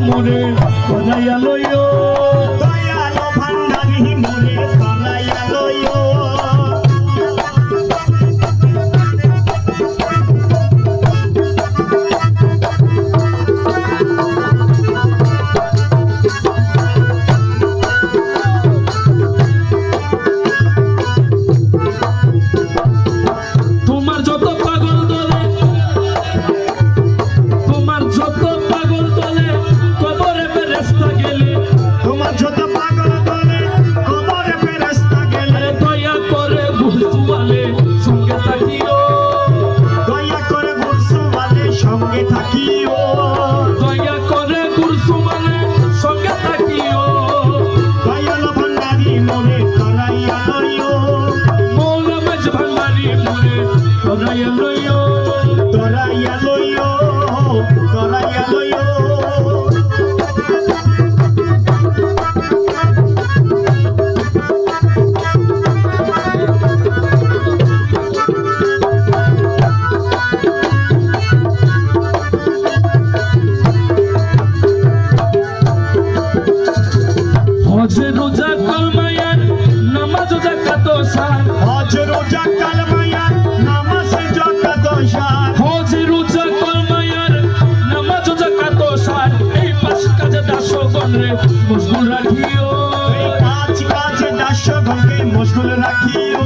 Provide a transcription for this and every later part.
মোরে করাইয়া লইও দয়ালো ভান্ডারি মোরে করাইয়া লইও তোমার যত পাগল দলে কবরে ফেরেশতা গেলে তোমার যত পাগল দলে কবরে ফেরেশতা গেলে দয়া করে বুঝুয়ালে সঙ্গে থাকিও দয়া করে বুঝুয়ালে সঙ্গে থাকিও দয়া করে বুঝুয়ালে সঙ্গে থাকিও দয়ালো ভান্ডারি মোরে করাইয়া লইও মৌলা মাঝ ভান্ডারি মোরে করাইয়া লইও করাইয়া লইও করাইয়া লইও হজে রোজা কলমায়ার নামাজ যাকাত সার হজ রোজা কালমায়ার নামাজ যাকাত সার হজে রোজা কলমায়ার নামাজ যাকাত সার এই পাঁচ কাজে দাসগণ রে মশগুল রাখিও এই কাজ কাজে দাসগণকে মশগুল রাখিও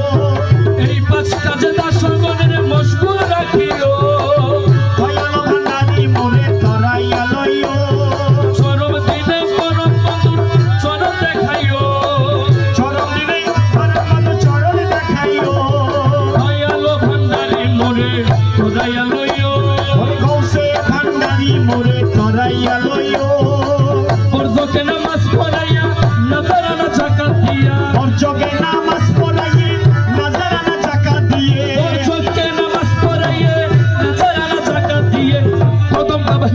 এই পাঁচ কাজে দাসগণ রে মশগুল রাখিও দয়ালো ভান্ডারি মোরে করাইয়া লইও চরম দিনে পরম বন্ধুর চরণ দেখাইও চরণ দিনে পরম চরণ দেখাইও দয়ালো ভান্ডারি মোরে করাইয়া লইও ওই গৌসে ভান্ডারি মোরে করাইয়া লইও বর্জকে নামাজ পড়াইয়া নজরানা যাকাত দিয়া বর্জকে নামাজ পড়াইয়ে নাজারানা যাকাত দিয়ে বর্জকে নামাজ পড়াইয়া নজরানা যাকাত দিয়ে কদম কাবাই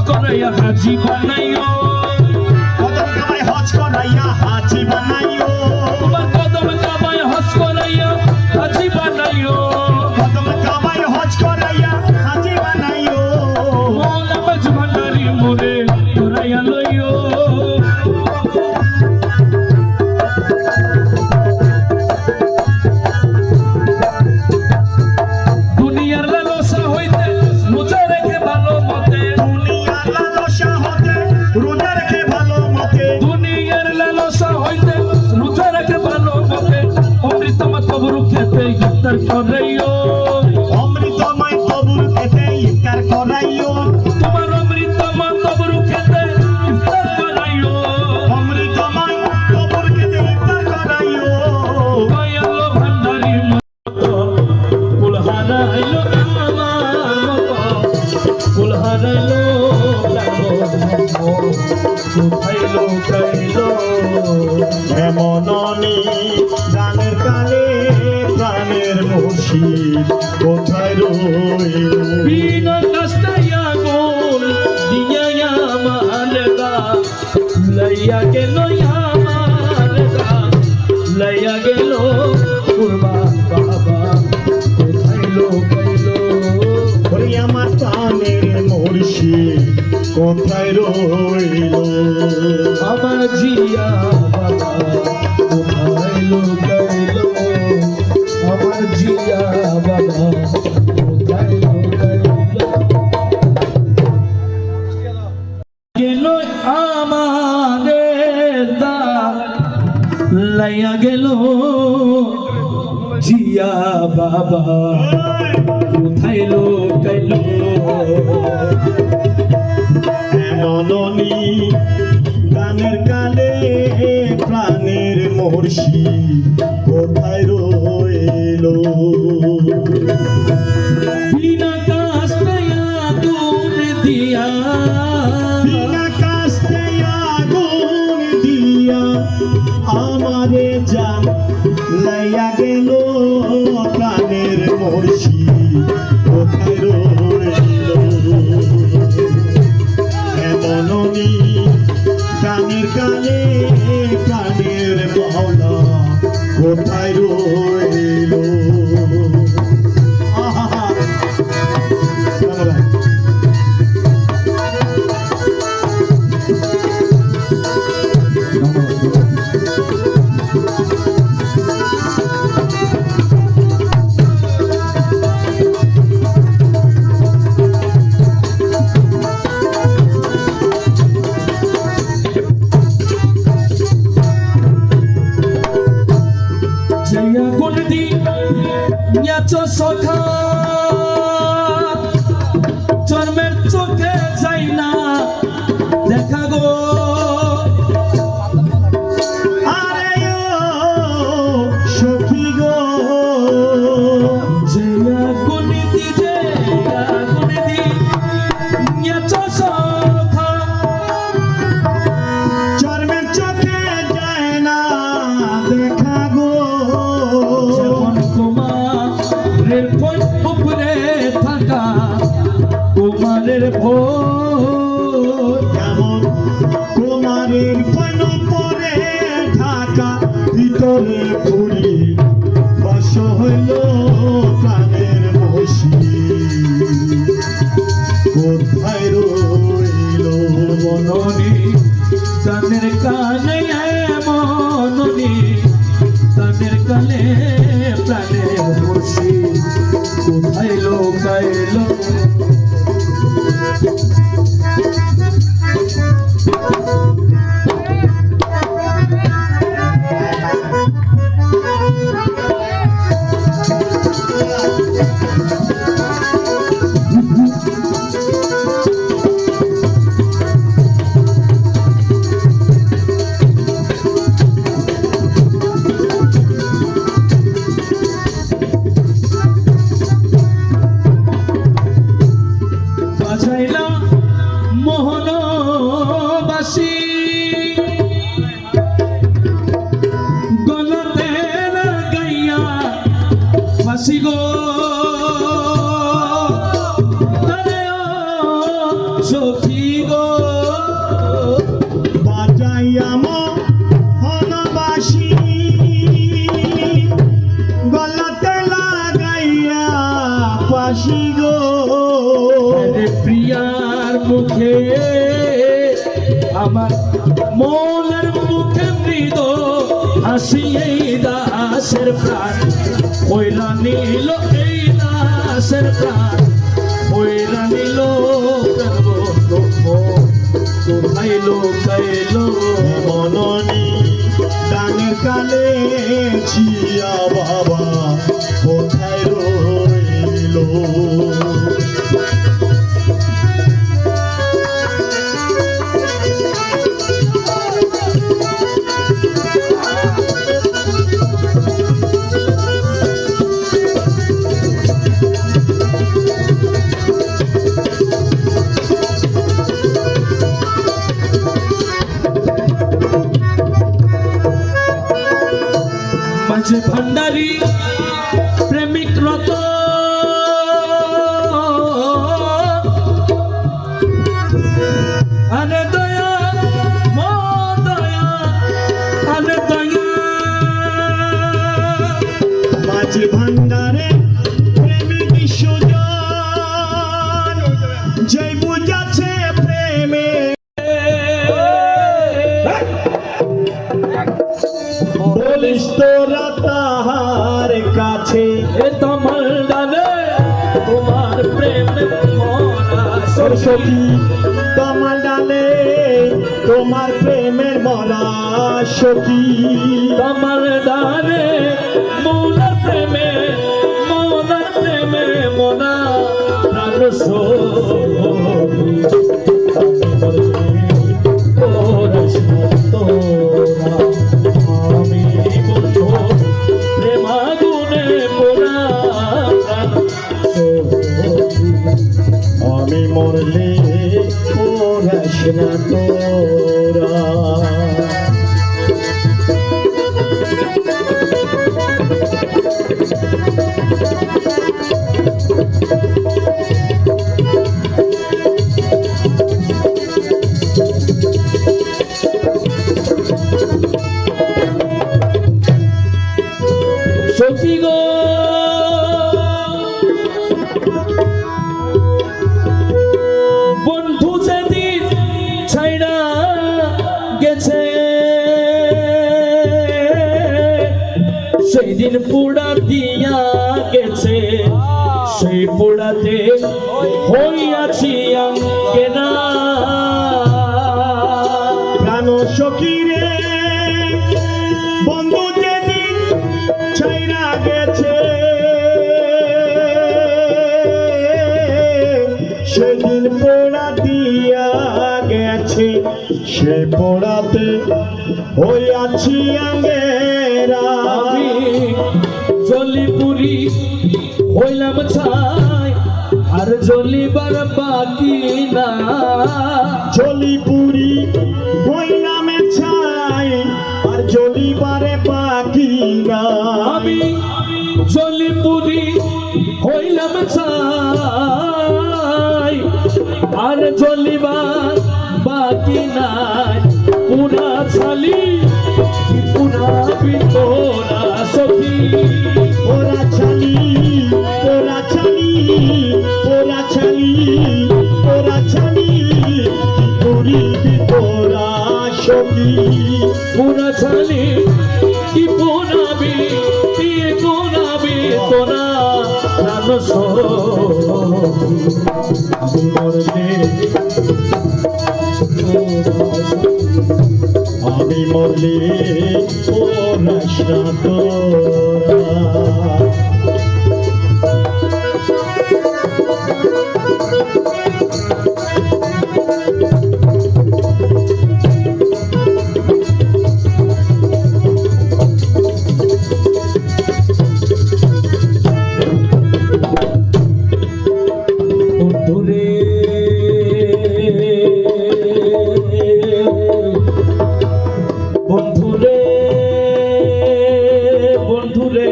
করাইয়া হাজি বানাইও কদম কামাই হজ করাইয়া হাজি বানাইও তোমার কদম কাবাই হজ করাইয়া হাজি বানাইও কদম কামাই হজ করাইয়া হাজি বানাইও মৌলা মাঝ ভান্ডারি মোরে করাইয়া লইও দুনিয়ার লালসা হইতে রোজা রেখে ভালো মতে দুনিয়ার লালসা হতে রোজা রেখে ভালো মতে দুনিয়ার লালসা হইতে রোজা রেখে ভালো মতে অমৃতমা কবরু খেতে ইফতার করাইও অমৃতময় কবুল খেতে ইফতার করাইও তোমার অমৃতমা কবরু খেতে ইফতার করাইও অমৃতময় কবুল খেতে ইফতার করাইও দয়ালো ভান্ডারি মতো কুল হারাইলো আমার মতো কুল হারাইলো কোথায় লুকাইলো এমননি গানের কালে প্রাণের মুর্শিদ কোথায় রইল বিনা কাস্তাইয়া গোল দিয়া আমার গা লইয়া গেল আমার গা লইয়া গেল কুরবান বাবা কোথায় লুকাইলো ওরে আমার প্রাণের মুর্শিদ কোথায় রইল আমার জিয়া বাবা কোথায় লুকাইলো আমার জিয়া বাবা কোথায় লুকাইলো গেল আমাদের দান লাইয়া গেল জিয়া বাবা কোথায় লুকাইলো এমননি গানের কালে প্রাণের মুর্শিদ কোথায় রইল বিনা কাস্তায়া আগুন দিয়া বিনা কাস্তে আগুন দিয়া আমারে জান লাইয়া গেল প্রাণের মুর্শিদ কোথায় রইল এমননি গানের কালে প্রাণের মাওলা কোথায় রইল আহা ভোর যেমন কুমারীর পৈন পরে ঢাকা ভিতরে পুরি বস হইল প্রাণের বসি কোথায় রইল মননি তানের কানে মননি তানের কানে প্রাণে বসি কোথায় লোকাইলো বাজাইলা মোহনবাসী গলতে গাইয়া বাসি গো তারে ও সখী গো বাজাইয়া মোহনবাসী গলাতে লাগাইয়া পাশি গো আরে প্রিয়ার মুখে আমার মৌলার মুখে মৃদ হাসি এই দাসের প্রাণ ওইরা নিল এই দাসের প্রাণ ওইরা নিল কোথায় লোকাইলো মননি ডানের কালে ছিয়া বাবা কোথায় রইল মাঝে ভান্ডারি প্রেমিক রত আরে দয়া মো দয়া আরে দয়া মাঝি ভান্ডারে প্রেমিক সুজন জয় বুঝাছে প্রেমে বলিস তোরা তাহার কাছে এ তোমার ডালে তোমার প্রেম মরা সরস্বতী তোমার ডালে তোমার প্রেমের মরা সখী তোমার ডালে মৌলার প্রেমে মনা প্রাণ আমি বন্ধু প্রেমাগুনে পোড়া আমি মরলে পড়াস না তোরা সখী গো বন্ধু যেদিন ছাইড়া গেছে সেই দিন পোড়া দিয়া গেছে সেই পোড়াতে হইয়াছি আঙ্গেনা প্রাণ সখী রে বন্ধু যেদিন ছাইরা গেছে সেদিন পোড়া দিয়া গেছে সে পোড়াতে হইয়াছি আঙ্গেরা আমি জলিপুরি হইলাম ছাই আর জ্বলিবার বাকি না জলিপুরি হইলামে ছাই আর জ্বলিবারে বাকি না আমি জলিপুরি হইলাম ছাই আর জ্বলিবার বাকি নাই পুরা ছালি পুরা বিতরা সখী ওরা ছালি ওরা ছালি ওরা ছালি ওরা ছালি করিবি তোরা সখী পুরা ছালি কি পুনাবি দিয়ে পুনাবি তোরা প্রাণ সখী আমি মরলে আমি মরলে ওরা সাতরা বন্ধুরে বন্ধুরে বন্ধুরে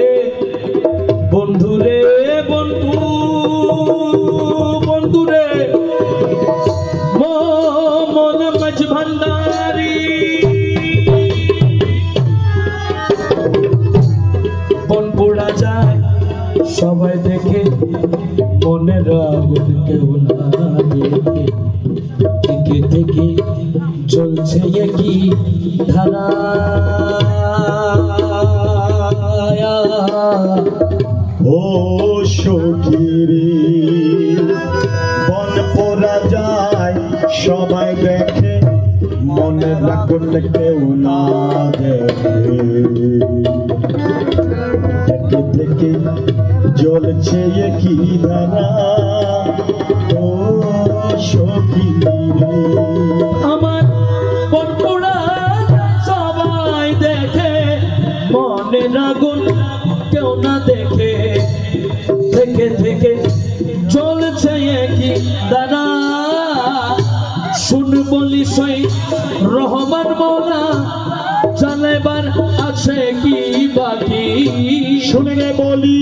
বন্ধুরে বন্ধু বন্ধুরে মন মাঝ ভান্ডারি বন পোড়া যায় সবাই দেখে মনের আগুন কেউ না দেখে থেকে থেকে চলছে কি ধারা ও সখীরে বন পোড়া যায় সবাই দেখে মনে রাখতে কেউ না দেখে থেকে থেকে জ্বলছে কি ধারা ও সখীরে আমার বন পোড়া সবাই দেখে মনের আগুন কেউ না দেখে থেকে থেকে চলছে কি দাদা শুন বলি সই রহমান মৌলা জানাইবার আছে কি বাকি শুনে বলি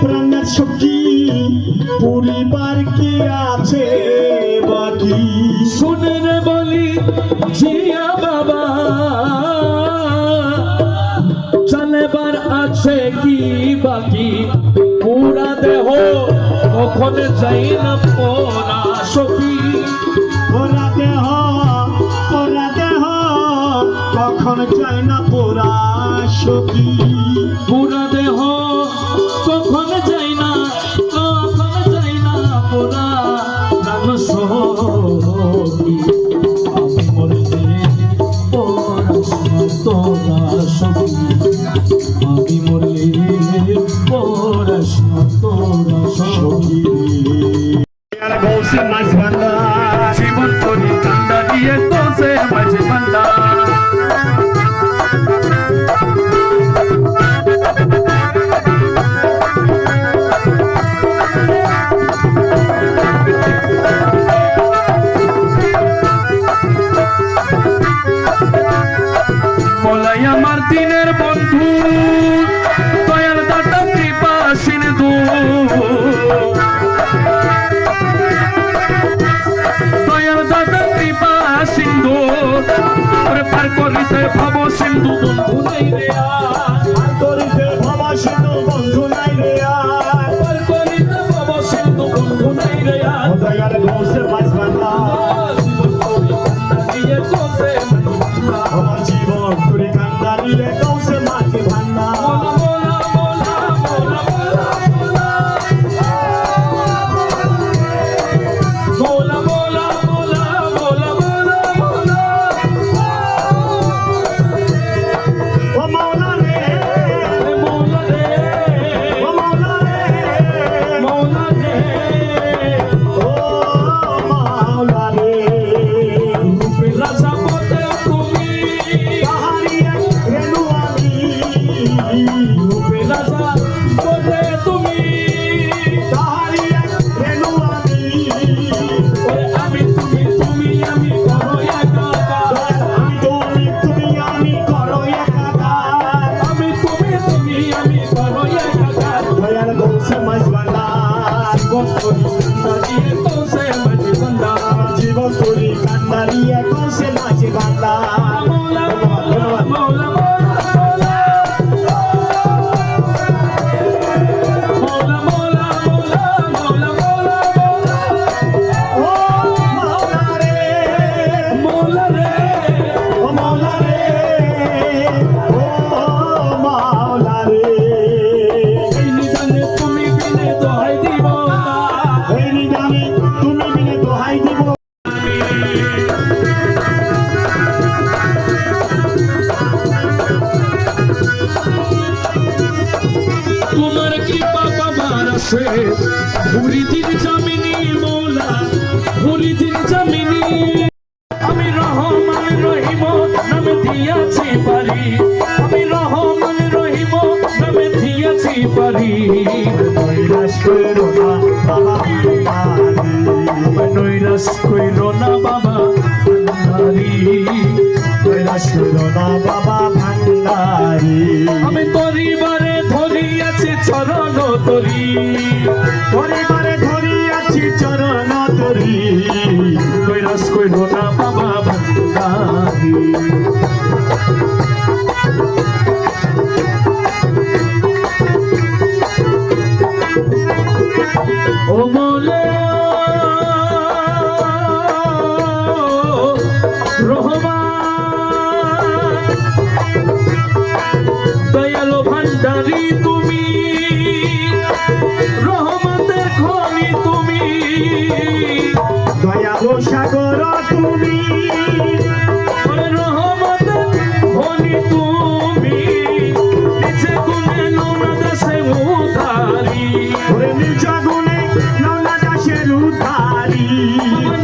প্রাণের সখী পরিবার কি আছে বাকি শুনে রে বলি জিয়া বাবা জানাইবার আছে কি বাকি পুরা দেহ কখন যাই না পোড়া সখী ওরা দেহ কখন যায় না পোড়া সখী পুরা দেহ কখন যাই না পোড়া প্রাণ সখী আমি মরলে পোড়া তোরা সখী আমি মরলে পোড়া তোরা সখী গৌসে মাঝ ভান্ডা জীবন তোরি কান্দা দিয়ে তোসে মাঝে বান্দা বলাই আমার দিনের বন্ধু দয়াল দাতা কৃপা সিন্ধু দয়াল দাতা কৃপা সিন্ধু করি কান্দারি এখন সে নাচে বান্দা মৌলা মৌলা মৌলা মৌলা মৌলা মৌলা মৌলা ও মাওলা রে মৌলা রে ও মাওলা রে ও মাওলা রে এই নিদানে তুমি বিনে দোহাই দিব না এই নিদানে তুমি বিনে দোহাই দিব তোমার কৃপা পাবার আছে মুরিদির জামিনী মৌলা মুরিদির জামিনী আমি রহমান রহিম নামে দিয়াছি পারি আমি রহমান রহিম নামে দিয়াছি পারি নৈরাশ করো না বাবা ভান্ডারি নৈরাশ কইল না বাবা ভান্ডারি নৈরাশ করো না বাবা ভান্ডারি আমি পরিবারে ধরিয়াছি চরণ তরি পরিবারে ধরিয়াছি চরণ তরি নৈরাশ কইল না বাবা ভান্ডারি ও মোলে রহমান দয়ালো ভান্ডারি তুমি রহমতের খনি তুমি দয়ালু সাগর তুমি রহমতের খনি তুমি নিচে গুণে নোনা দেশে উধারি ওরে নিজ গুণে নৌলা দাসের উদ্ধারি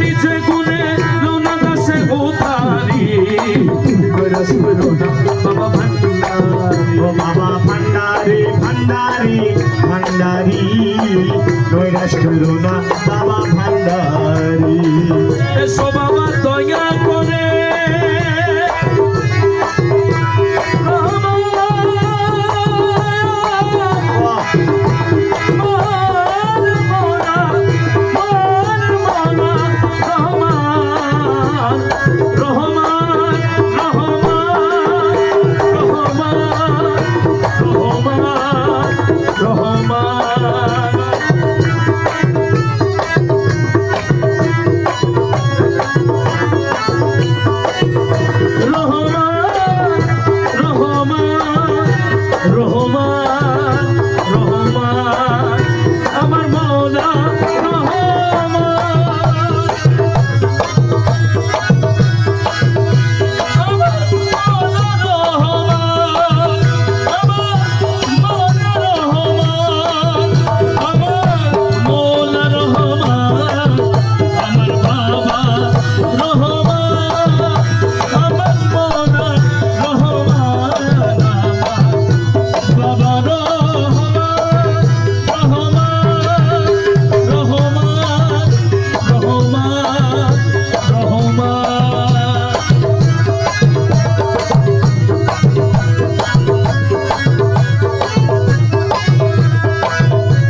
নিচে গুণে নোনা দেশে উধারি নৈরাশ কইল না বাবা ভান্ডারি ও বাবা ভান্ডারি ভান্ডারি ভান্ডারি নৈরাশ করো না বাবা ভান্ডারি এসো বাবা দয়া করে আমার মৌলা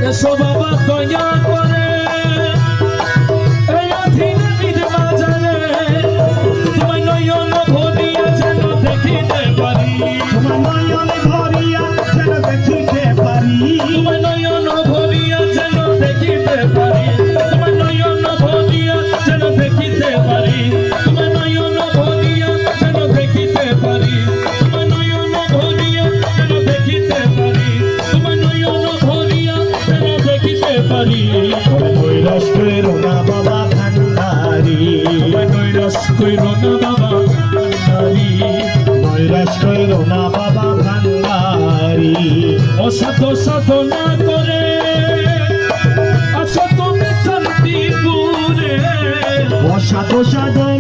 এসো বাবা দয়া করে এই অধীনের বাজারে তোমায় নয়ন ভরিয়া যেন দেখিতে পারি তোমার নয়নে ধরিয়া যেন দেখিতে পারি তোমায় নয়ন ভরিয়া যেন দেখিতে পারি তোমায় নয়ন ভরিয়া যেন দেখিতে পারি তোমায় নয়ন ভরিয়া যেন দেখিতে পারি তোমায় নয়ন ভরিয়া যেন দেখিতে পারি তোমায় নয়ন ভরিয়া যেন দেখিতে পারি নৈরাশ করো না বাবা ভান্ডারি তোমায় নৈরাশ কইর না বাবা ভান্ডারি নৈরাশ করো না বাবা ভান্ডারি অসাধ সাধনা করে আছো তুমি শান্তি পুরে অসাধু সাধু